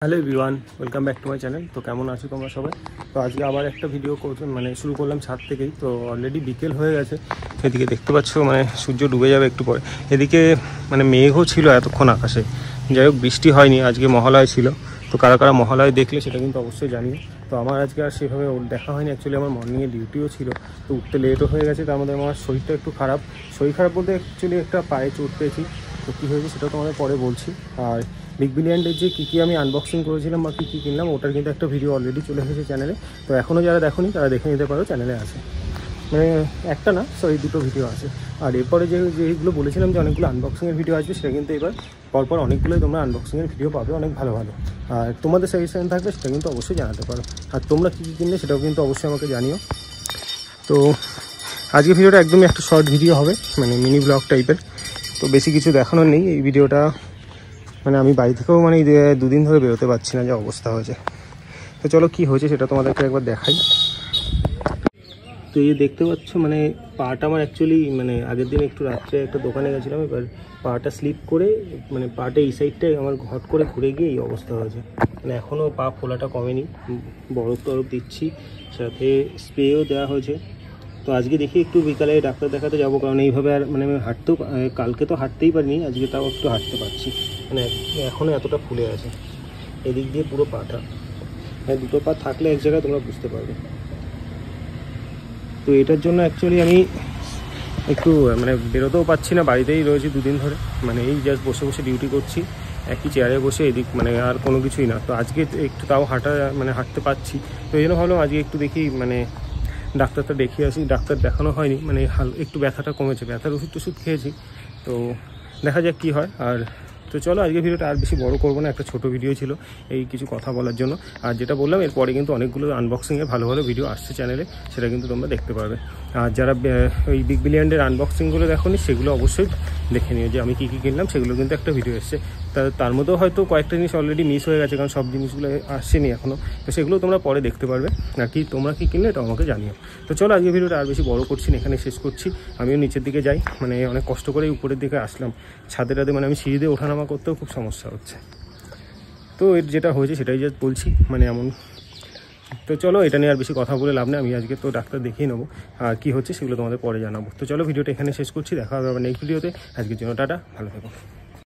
Hello everyone, welcome back to my channel. তো কেমন আছো তোমরা সবাই? তো আজকে আবার একটা ভিডিও শুরু করলাম ছাদ থেকেই। তো অলরেডি বিকেল হয়ে গেছে, এদিকে দেখতে পাচ্ছ সূর্য ডুবে যাবে একটু পরে। এদিকে মেঘও ছিল এতক্ষণ আকাশে, যাই হোক বৃষ্টি হয়নি। আজকে মহালয় ছিল, তো কারা কারা মহালয় দেখলে সেটা কিন্তু অবশ্যই জানিও। তো আমার আজকে আর সেভাবে দেখা হয়নি, অ্যাকচুয়ালি আমার মর্নিংয়ে ডিউটিও ছিল, তো উঠতে লেটও হয়ে গেছে। তার মধ্যে আমার শরীরটা একটু খারাপ। শরীর খারাপ বলতে অ্যাকচুয়ালি একটা পায়ে চোট পেয়েছি, তো কী হয়েছে সেটা তোমাদের পরে বলছি। আর বিগ বিলিয়ন ডের যে কী আমি আনবক্সিং করেছিলাম বা কী কিনলাম, ওটার কিন্তু একটা ভিডিও অলরেডি চলে এসেছে চ্যানেলে। তো এখনও যারা দেখোনি তারা দেখে নিতে পারো, চ্যানেলে আছে। একটা না, সরি দুটো ভিডিও আছে। আর এরপরে যেগুলো বলেছিলাম যে অনেকগুলো আনবক্সিংয়ের ভিডিও আসবে, সেটা কিন্তু এবার পরপর অনেকগুলোই তোমরা আনবক্সিংয়ের ভিডিও পাবে, অনেক ভালো ভালো। আর তোমাদের সাজেশন থাকবে সেটা কিন্তু অবশ্যই জানাতে পারো। আর তোমরা কী কিনলে সেটাও কিন্তু অবশ্যই আমাকে জানিও। তো আজকে ভিডিওটা একদমই একটা শর্ট ভিডিও হবে, মিনি ব্লগ টাইপের। তো বেশি কিছু দেখানোর নেই এই ভিডিওটা। আমি বাড়ি থেকেও দুদিন ধরে বেরোতে পারছি না, যে অবস্থা হয়েছে। তো চলো কী হয়েছে সেটা তোমাদেরকে একবার দেখাই। তো এই দেখতে পাচ্ছ পাটা আমার অ্যাকচুয়ালি আগের দিন একটু রাত্রে একটা দোকানে গেছিলাম, এবার পাটা স্লিপ করে পাটা এই সাইডটাই আমার ঘট করে ঘুরে গিয়ে এই অবস্থা হয়েছে। এখনও পা ফোলাটা কমেনি, বরফ টরফ দিচ্ছি, সাথে স্প্রেও দেওয়া হয়েছে। তো আজকে দেখি একটু বিকালে ডাক্তার দেখাতে যাবো, কারণ এইভাবে আর আমি হাঁটতেও, কালকে তো হাঁটতেই পারিনি, আজকে তাও একটু হাঁটতে পারছি। এখনও এতটা ফুলে আছে এদিক দিয়ে পুরো পাটা। দুটো পা থাকলে এক জায়গায় তোমরা বুঝতে পারবে। তো এটার জন্য অ্যাকচুয়ালি আমি একটু বেরোতেও পারছি না, বাড়িতেই রয়েছি দুদিন ধরে। এই জাস্ট বসে বসে ডিউটি করছি, একই চেয়ারে বসে, এদিক আর কোনো কিছুই না। তো আজকে একটু তাও হাঁটতে পারছি। তো এই জন্য ভাবলাম আজকে একটু দেখি ডাক্তারটা দেখিয়ে আসি। ডাক্তার দেখানো হয়নি, একটু ব্যথাটা কমেছে, ব্যথার ওষুধ খেয়েছি। তো দেখা যাক কী হয়। আর তো চলো আজকে ভিডিওটা আর বেশি বড় করবো না, একটা ছোট ভিডিও ছিল এই কিছু কথা বলার জন্য। আর যেটা বললাম, এরপরে কিন্তু অনেকগুলো আনবক্সিংয়ের ভালো ভালো ভিডিও আসছে চ্যানেলে, সেটা কিন্তু তোমরা দেখতে পারবে। আর যারা ওই বিগ বিলিয়নের আনবক্সিংগুলো দেখোনি, সেগুলো অবশ্যই দেখে নিও, যে আমি কী কী কিনলাম সেগুলো কিন্তু একটা ভিডিও এসছে। তার মধ্যেও হয়তো কয়েকটা জিনিস অলরেডি মিস হয়ে গেছে, কারণ সব জিনিসগুলো আসছেনি এখনও। তো সেগুলো তোমরা পরে দেখতে পারবে। নাকি তোমরা কী কিনলে এটা আমাকে জানিও। তো চলো আজকে ভিডিওটা আর বেশি বড় করছি না, এখানে শেষ করছি। আমিও নিচের দিকে যাই, অনেক কষ্ট করে উপরের দিকে আসলাম। ছাদে আমি সিঁড়ি দিয়ে ওঠানামা করতেও খুব সমস্যা হচ্ছে। তো এর যেটা হয়েছে সেটাই জাস্ট বলছি, এমন। তো চলো এটা নিয়ে আর বেশি কথা বলে লাভ নেই, আমি আজকে তো ডাক্তার দেখিয়ে নেবো। আর কী হচ্ছে সেগুলো তোমাদের পরে জানাবো। তো চলো ভিডিওটা এখানে শেষ করছি, দেখা হবে আবার নেক্সট ভিডিওতে। আজকের জন্য টাটা, ভালো থেকো।